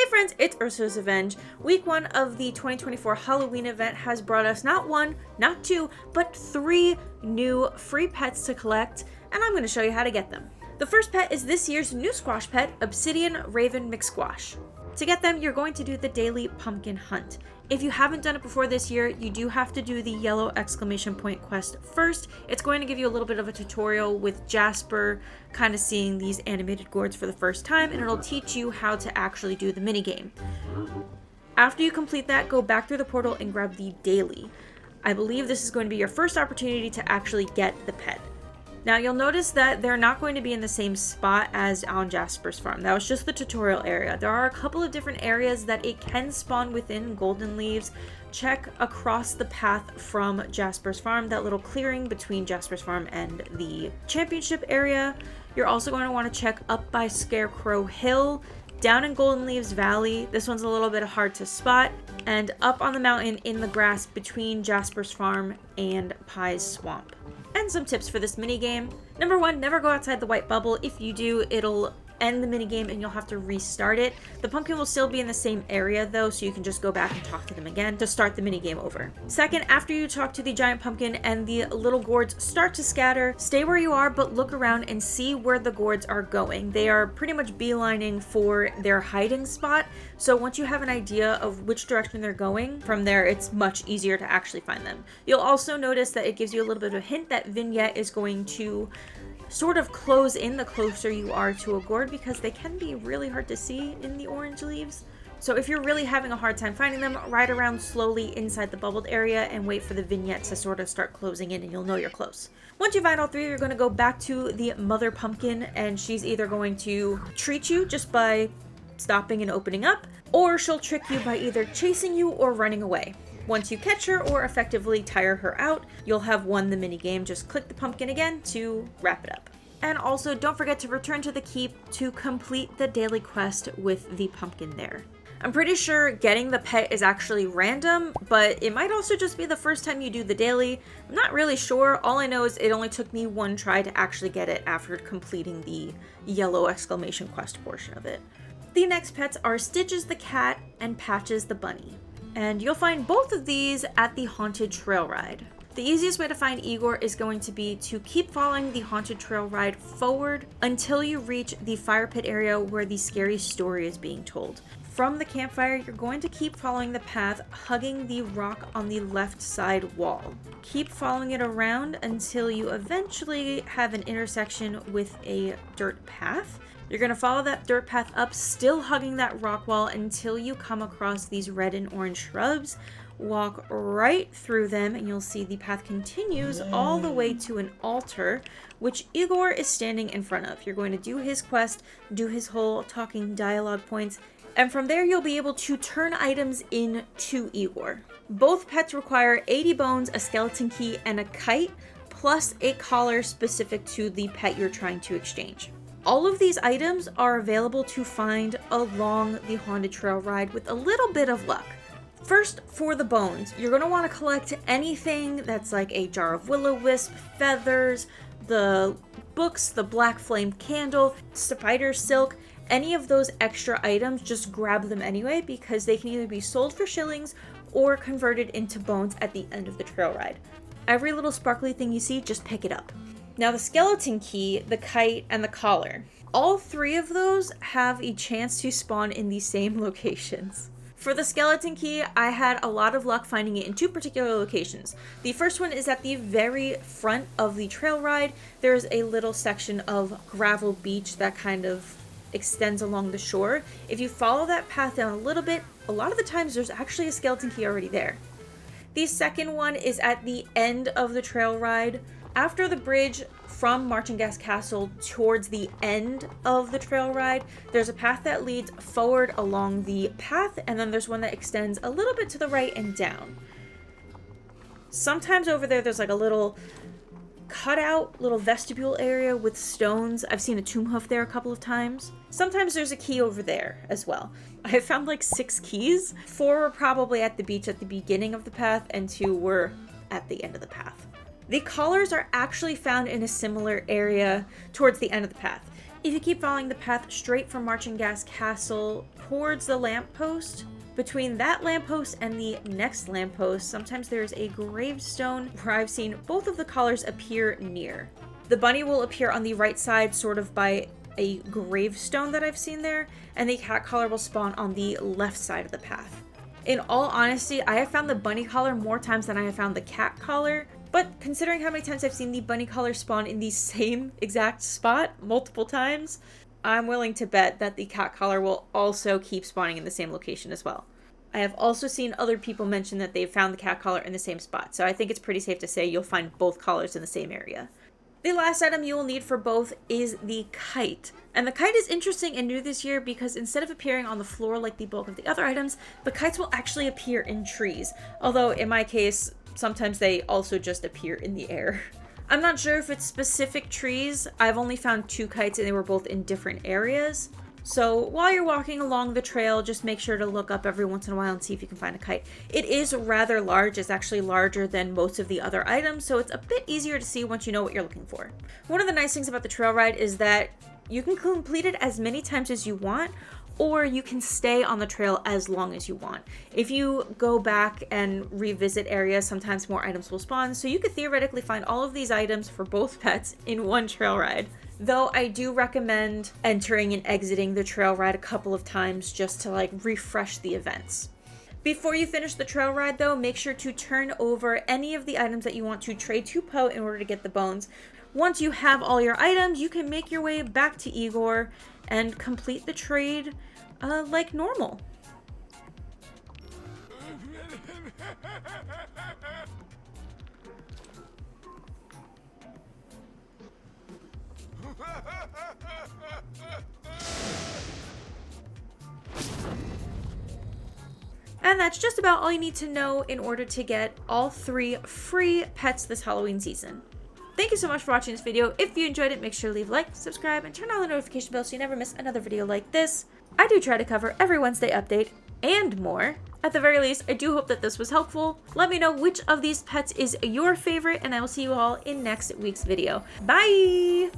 Hey friends, it's UrsulasRevenge. Week 1 of the 2024 Halloween event has brought us not 1, not 2, but 3 new free pets to collect, and I'm going to show you how to get them. The first pet is this year's new squash pet, Obsidian Raven McSquash. To get them, you're going to do the daily pumpkin hunt. If you haven't done it before this year, you do have to do the yellow exclamation point quest first. It's going to give you a little bit of a tutorial with Jasper, kind of seeing these animated gourds for the first time, and it'll teach you how to actually do the minigame. After you complete that, go back through the portal and grab the daily. I believe this is going to be your first opportunity to actually get the pet. Now you'll notice that they're not going to be in the same spot as on Jasper's farm. That was just the tutorial area. There are a couple of different areas that it can spawn within Golden Leaves. Check across the path from Jasper's farm, that little clearing between Jasper's farm and the championship area. You're also going to want to check up by Scarecrow Hill, down in Golden Leaves Valley. This one's a little bit hard to spot, and up on the mountain in the grass between Jasper's farm and Pie's Swamp. And some tips for this minigame. Number 1, never go outside the white bubble. If you do, it'll end the minigame and you'll have to restart it. The pumpkin will still be in the same area though, so you can just go back and talk to them again to start the minigame over. Second, after you talk to the giant pumpkin and the little gourds start to scatter, stay where you are but look around and see where the gourds are going. They are pretty much beelining for their hiding spot, so once you have an idea of which direction they're going, from there it's much easier to actually find them. You'll also notice that it gives you a little bit of a hint that Vignette is going to sort of close in the closer you are to a gourd, because they can be really hard to see in the orange leaves. So if you're really having a hard time finding them, ride around slowly inside the bubbled area and wait for the vignette to sort of start closing in and you'll know you're close. Once you find all 3, you're going to go back to the mother pumpkin and she's either going to treat you just by stopping and opening up, or she'll trick you by either chasing you or running away. Once you catch her or effectively tire her out, you'll have won the minigame. Just click the pumpkin again to wrap it up. And also, don't forget to return to the keep to complete the daily quest with the pumpkin there. I'm pretty sure getting the pet is actually random, but it might also just be the first time you do the daily. I'm not really sure. All I know is it only took me 1 try to actually get it after completing the yellow exclamation quest portion of it. The next pets are Stitches the cat and Patches the bunny. And you'll find both of these at the Haunted Trail Ride. The easiest way to find Igor is going to be to keep following the Haunted Trail Ride forward until you reach the fire pit area where the scary story is being told. From the campfire, you're going to keep following the path, hugging the rock on the left side wall. Keep following it around until you eventually have an intersection with a dirt path. You're going to follow that dirt path up, still hugging that rock wall until you come across these red and orange shrubs. Walk right through them and you'll see the path continues all the way to an altar, which Igor is standing in front of. You're going to do his quest, do his whole talking dialogue points, and from there you'll be able to turn items into Igor. Both pets require 80 bones, a skeleton key, and a kite, plus a collar specific to the pet you're trying to exchange. All of these items are available to find along the Haunted Trail Ride with a little bit of luck. First, for the bones, you're going to want to collect anything that's like a jar of will-o-wisp, feathers, the books, the black flame candle, spider silk, any of those extra items. Just grab them anyway because they can either be sold for shillings or converted into bones at the end of the trail ride. Every little sparkly thing you see, just pick it up. Now the skeleton key, the kite, and the collar. All 3 of those have a chance to spawn in the same locations. For the skeleton key, I had a lot of luck finding it in 2 particular locations. The first one is at the very front of the trail ride. There's a little section of gravel beach that kind of extends along the shore. If you follow that path down a little bit, a lot of the times there's actually a skeleton key already there. The second one is at the end of the trail ride. After the bridge from Marching Gas Castle towards the end of the trail ride, there's a path that leads forward along the path, and then there's one that extends a little bit to the right and down. Sometimes over there's like a little cutout, little vestibule area with stones. I've seen a tomb hoof there a couple of times. Sometimes there's a key over there as well. I found like 6 keys. 4 were probably at the beach at the beginning of the path, and 2 were at the end of the path. The collars are actually found in a similar area towards the end of the path. If you keep following the path straight from Marching Gas Castle towards the lamppost, between that lamppost and the next lamppost, sometimes there's a gravestone where I've seen both of the collars appear near. The bunny will appear on the right side, sort of by a gravestone that I've seen there, and the cat collar will spawn on the left side of the path. In all honesty, I have found the bunny collar more times than I have found the cat collar, but considering how many times I've seen the bunny collar spawn in the same exact spot multiple times, I'm willing to bet that the cat collar will also keep spawning in the same location as well. I have also seen other people mention that they've found the cat collar in the same spot, so I think it's pretty safe to say you'll find both collars in the same area. The last item you will need for both is the kite. And the kite is interesting and new this year because instead of appearing on the floor like the bulk of the other items, the kites will actually appear in trees. Although in my case, sometimes they also just appear in the air. I'm not sure if it's specific trees. I've only found 2 kites and they were both in different areas. So while you're walking along the trail, just make sure to look up every once in a while and see if you can find a kite. It is rather large. It's actually larger than most of the other items, so it's a bit easier to see once you know what you're looking for. One of the nice things about the trail ride is that you can complete it as many times as you want, or you can stay on the trail as long as you want. If you go back and revisit areas, sometimes more items will spawn, so you could theoretically find all of these items for both pets in one trail ride. Though I do recommend entering and exiting the trail ride a couple of times just to refresh the events. Before you finish the trail ride though, make sure to turn over any of the items that you want to trade to Poe in order to get the bones. Once you have all your items, you can make your way back to Igor and complete the trade like normal. And that's just about all you need to know in order to get all 3 free pets this Halloween season. Thank you so much for watching this video. If you enjoyed it, make sure to leave a like, subscribe, and turn on the notification bell so you never miss another video like this. I do try to cover every Wednesday update and more. At the very least, I do hope that this was helpful. Let me know which of these pets is your favorite, and I will see you all in next week's video. Bye!